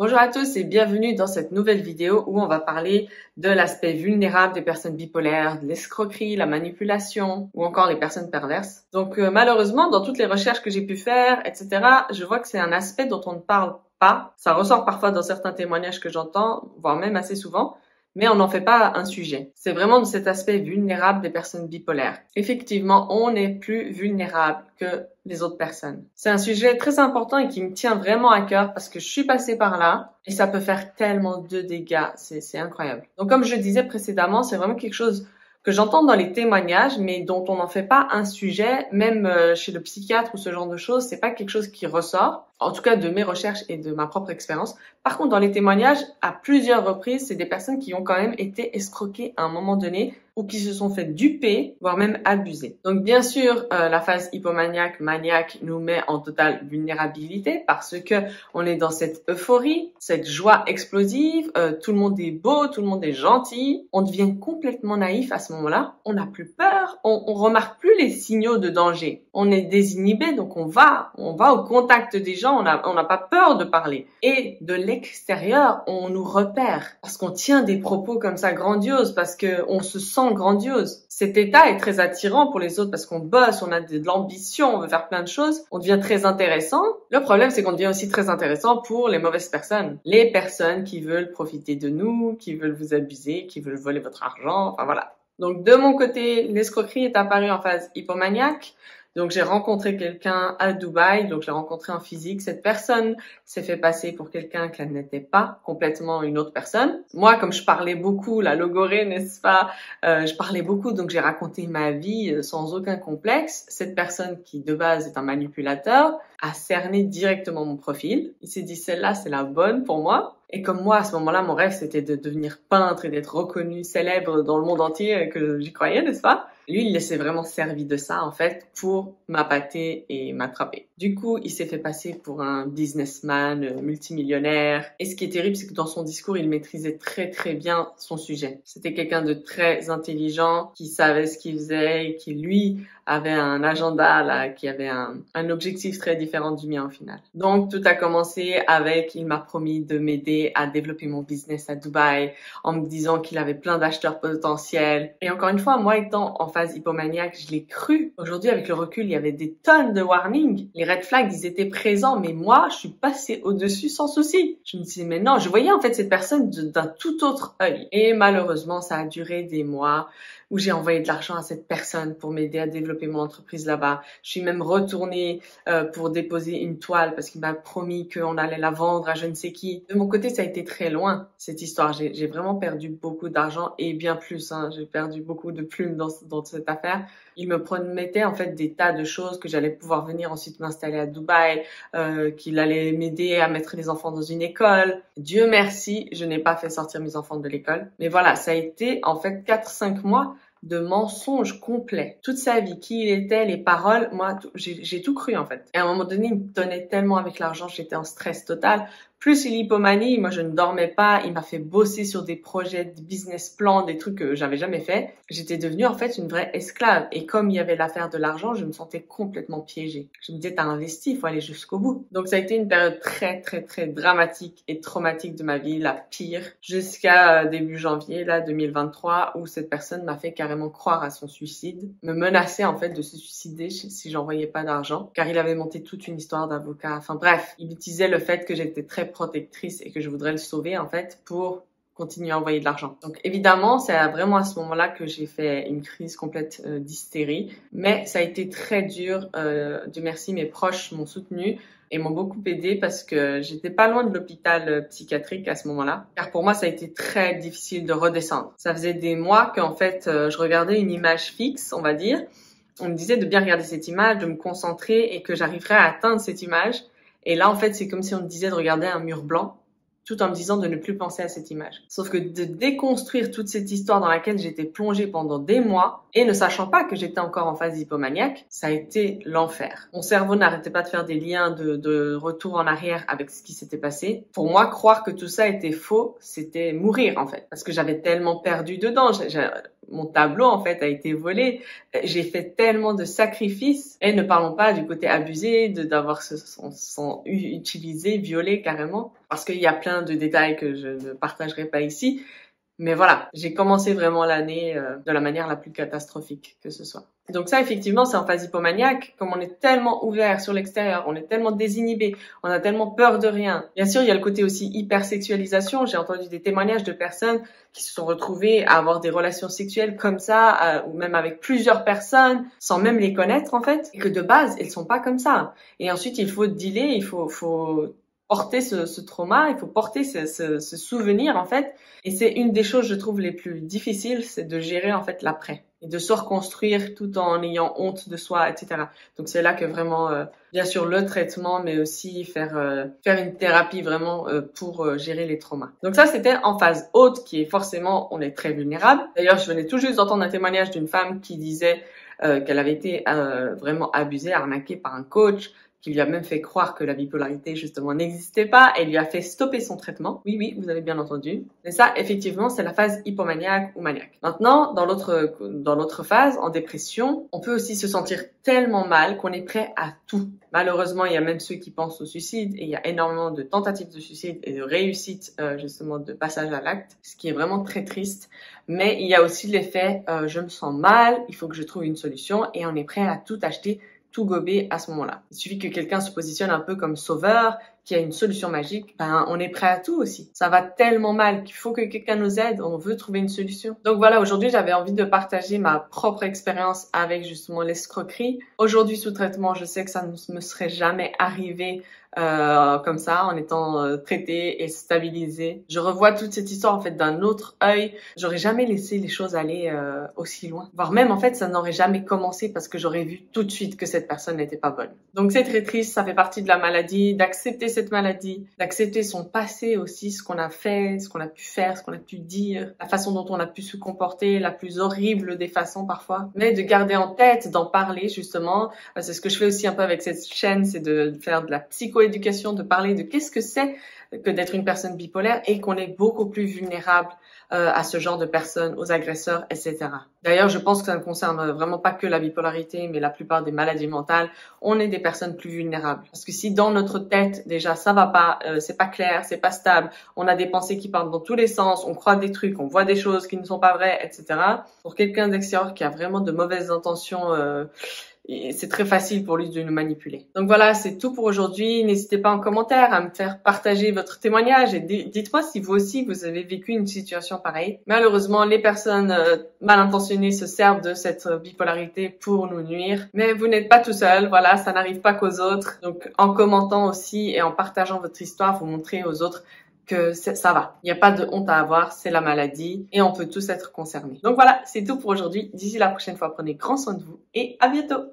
Bonjour à tous et bienvenue dans cette nouvelle vidéo où on va parler de l'aspect vulnérable des personnes bipolaires, de l'escroquerie, la manipulation ou encore les personnes perverses. Donc malheureusement, dans toutes les recherches que j'ai pu faire, etc., je vois que c'est un aspect dont on ne parle pas. Ça ressort parfois dans certains témoignages que j'entends, voire même assez souvent, mais on n'en fait pas un sujet. C'est vraiment de cet aspect vulnérable des personnes bipolaires. Effectivement, on est plus vulnérable que les autres personnes. C'est un sujet très important et qui me tient vraiment à cœur parce que je suis passée par là et ça peut faire tellement de dégâts. C'est incroyable. Donc, comme je disais précédemment, c'est vraiment quelque chose que j'entends dans les témoignages, mais dont on n'en fait pas un sujet, même chez le psychiatre ou ce genre de choses, c'est pas quelque chose qui ressort. En tout cas, de mes recherches et de ma propre expérience. Par contre, dans les témoignages, à plusieurs reprises, c'est des personnes qui ont quand même été escroquées à un moment donné ou qui se sont fait duper, voire même abuser. Donc, bien sûr, la phase hypomaniaque, maniaque nous met en totale vulnérabilité parce que on est dans cette euphorie, cette joie explosive, tout le monde est beau, tout le monde est gentil. On devient complètement naïf à ce moment-là. On n'a plus peur, on remarque plus les signaux de danger. On est désinhibé, donc on va au contact des gens. On n'a pas peur de parler. Et de l'extérieur, on nous repère parce qu'on tient des propos comme ça grandioses, parce que on se sent grandiose. Cet état est très attirant pour les autres parce qu'on bosse, on a de l'ambition, on veut faire plein de choses. On devient très intéressant. Le problème, c'est qu'on devient aussi très intéressant pour les mauvaises personnes. Les personnes qui veulent profiter de nous, qui veulent vous abuser, qui veulent voler votre argent. Enfin voilà. Donc de mon côté, l'escroquerie est apparue en phase hypomaniaque. Donc j'ai rencontré quelqu'un à Dubaï, donc je l'ai rencontré en physique. Cette personne s'est fait passer pour quelqu'un qu'elle n'était pas, complètement une autre personne. Moi, comme je parlais beaucoup, la logorée, n'est-ce pas, je parlais beaucoup, donc j'ai raconté ma vie sans aucun complexe. Cette personne qui de base est un manipulateur a cerné directement mon profil. Il s'est dit celle-là, c'est la bonne pour moi. Et comme moi, à ce moment-là, mon rêve, c'était de devenir peintre et d'être reconnu, célèbre dans le monde entier, que j'y croyais, n'est-ce pas? Lui, il s'est vraiment servi de ça, en fait, pour m'appâter et m'attraper. Du coup, il s'est fait passer pour un businessman multimillionnaire. Et ce qui est terrible, c'est que dans son discours, il maîtrisait très, très bien son sujet. C'était quelqu'un de très intelligent, qui savait ce qu'il faisait, qui, lui, avait un agenda, là, qui avait un objectif très différent du mien, au final. Donc, tout a commencé avec, il m'a promis de m'aider à développer mon business à Dubaï, en me disant qu'il avait plein d'acheteurs potentiels. Et encore une fois, moi étant en phase hypomaniaque, je l'ai cru. Aujourd'hui, avec le recul, il y avait des tonnes de warnings. Les red flags, ils étaient présents, mais moi, je suis passée au-dessus sans souci. Je me disais, mais non, je voyais en fait cette personne d'un tout autre œil. Et malheureusement, ça a duré des mois où j'ai envoyé de l'argent à cette personne pour m'aider à développer mon entreprise là-bas. Je suis même retournée pour déposer une toile parce qu'il m'a promis qu'on allait la vendre à je ne sais qui. De mon côté, ça a été très loin, cette histoire. J'ai vraiment perdu beaucoup d'argent et bien plus. J'ai perdu beaucoup de plumes dans cette affaire. Il me promettait en fait des tas de choses, que j'allais pouvoir venir ensuite m'installer à Dubaï, qu'il allait m'aider à mettre les enfants dans une école. Dieu merci, je n'ai pas fait sortir mes enfants de l'école. Mais voilà, ça a été en fait 4-5 mois de mensonges complets. Toute sa vie, qui il était, les paroles, moi, j'ai tout cru en fait. Et à un moment donné, il me tenait tellement avec l'argent, j'étais en stress total. Plus l'hypomanie, moi je ne dormais pas, il m'a fait bosser sur des projets, des business plans, des trucs que j'avais jamais fait. J'étais devenue en fait une vraie esclave. Et comme il y avait l'affaire de l'argent, je me sentais complètement piégée. Je me disais, t'as investi, il faut aller jusqu'au bout. Donc ça a été une période très très très dramatique et traumatique de ma vie, la pire, jusqu'à début janvier, là, 2023, où cette personne m'a fait carrément croire à son suicide, me menaçait en fait de se suicider si j'envoyais pas d'argent, car il avait monté toute une histoire d'avocat. Enfin bref, il utilisait le fait que j'étais très protectrice et que je voudrais le sauver en fait pour continuer à envoyer de l'argent. Donc évidemment, c'est vraiment à ce moment-là que j'ai fait une crise complète d'hystérie, mais ça a été très dur. Dieu merci, mes proches m'ont soutenue et m'ont beaucoup aidé parce que j'étais pas loin de l'hôpital psychiatrique à ce moment-là. Car pour moi, ça a été très difficile de redescendre. Ça faisait des mois qu'en fait, je regardais une image fixe, on va dire. On me disait de bien regarder cette image, de me concentrer et que j'arriverais à atteindre cette image. Et là, en fait, c'est comme si on me disait de regarder un mur blanc, tout en me disant de ne plus penser à cette image. Sauf que de déconstruire toute cette histoire dans laquelle j'étais plongée pendant des mois, et ne sachant pas que j'étais encore en phase hypomaniaque, ça a été l'enfer. Mon cerveau n'arrêtait pas de faire des liens de retour en arrière avec ce qui s'était passé. Pour moi, croire que tout ça était faux, c'était mourir, en fait. Parce que j'avais tellement perdu dedans. mon tableau en fait a été volé. J'ai fait tellement de sacrifices. Et ne parlons pas du côté abusé, d'avoir son utilisé, violé carrément, parce qu'il y a plein de détails que je ne partagerai pas ici. Mais voilà, j'ai commencé vraiment l'année de la manière la plus catastrophique que ce soit. Donc ça, effectivement, c'est en phase hypomaniaque. Comme on est tellement ouvert sur l'extérieur, on est tellement désinhibé, on a tellement peur de rien. Bien sûr, il y a le côté aussi hypersexualisation. J'ai entendu des témoignages de personnes qui se sont retrouvées à avoir des relations sexuelles comme ça, ou même avec plusieurs personnes, sans même les connaître en fait, et que de base, elles sont pas comme ça. Et ensuite, il faut dealer, il faut porter ce trauma, il faut porter ce souvenir en fait. Et c'est une des choses, je trouve, les plus difficiles, c'est de gérer en fait l'après et de se reconstruire tout en ayant honte de soi, etc. Donc c'est là que vraiment, bien sûr, le traitement, mais aussi faire une thérapie vraiment pour gérer les traumas. Donc ça, c'était en phase haute, qui est forcément, on est très vulnérable. D'ailleurs, je venais tout juste d'entendre un témoignage d'une femme qui disait qu'elle avait été vraiment abusée, arnaquée par un coach, qui lui a même fait croire que la bipolarité, justement, n'existait pas et lui a fait stopper son traitement. Oui, oui, vous avez bien entendu. Mais ça, effectivement, c'est la phase hypomaniaque ou maniaque. Maintenant, dans l'autre phase, en dépression, on peut aussi se sentir tellement mal qu'on est prêt à tout. Malheureusement, il y a même ceux qui pensent au suicide et il y a énormément de tentatives de suicide et de réussites, justement, de passage à l'acte, ce qui est vraiment très triste. Mais il y a aussi l'effet, je me sens mal, il faut que je trouve une solution et on est prêt à tout acheter, tout gober à ce moment-là. Il suffit que quelqu'un se positionne un peu comme sauveur, qui a une solution magique, ben on est prêt à tout aussi. Ça va tellement mal qu'il faut que quelqu'un nous aide, on veut trouver une solution. Donc voilà, aujourd'hui j'avais envie de partager ma propre expérience avec justement l'escroquerie. Aujourd'hui sous traitement, je sais que ça ne me serait jamais arrivé comme ça, en étant traitée et stabilisée. Je revois toute cette histoire en fait d'un autre œil. J'aurais jamais laissé les choses aller aussi loin. Voire même en fait, ça n'aurait jamais commencé parce que j'aurais vu tout de suite que cette personne n'était pas bonne. Donc c'est très triste, ça fait partie de la maladie, d'accepter cette maladie, d'accepter son passé aussi, ce qu'on a fait, ce qu'on a pu faire, ce qu'on a pu dire, la façon dont on a pu se comporter, la plus horrible des façons parfois. Mais de garder en tête, d'en parler justement. C'est ce que je fais aussi un peu avec cette chaîne, c'est de faire de la psychoéducation, de parler de qu'est-ce que c'est que d'être une personne bipolaire et qu'on est beaucoup plus vulnérable à ce genre de personnes, aux agresseurs, etc. D'ailleurs, je pense que ça ne concerne vraiment pas que la bipolarité, mais la plupart des maladies mentales, on est des personnes plus vulnérables. Parce que si dans notre tête, déjà, ça va pas, c'est pas clair, c'est pas stable, on a des pensées qui partent dans tous les sens, on croit des trucs, on voit des choses qui ne sont pas vraies, etc. Pour quelqu'un d'extérieur qui a vraiment de mauvaises intentions, c'est très facile pour lui de nous manipuler. Donc voilà, c'est tout pour aujourd'hui. N'hésitez pas en commentaire à me faire partager votre témoignage et dites-moi si vous aussi vous avez vécu une situation pareille. Malheureusement, les personnes mal intentionnées se servent de cette bipolarité pour nous nuire. Mais vous n'êtes pas tout seul, voilà, ça n'arrive pas qu'aux autres. Donc en commentant aussi et en partageant votre histoire, vous montrez aux autres que ça va. Il n'y a pas de honte à avoir, c'est la maladie et on peut tous être concernés. Donc voilà, c'est tout pour aujourd'hui. D'ici la prochaine fois, prenez grand soin de vous et à bientôt.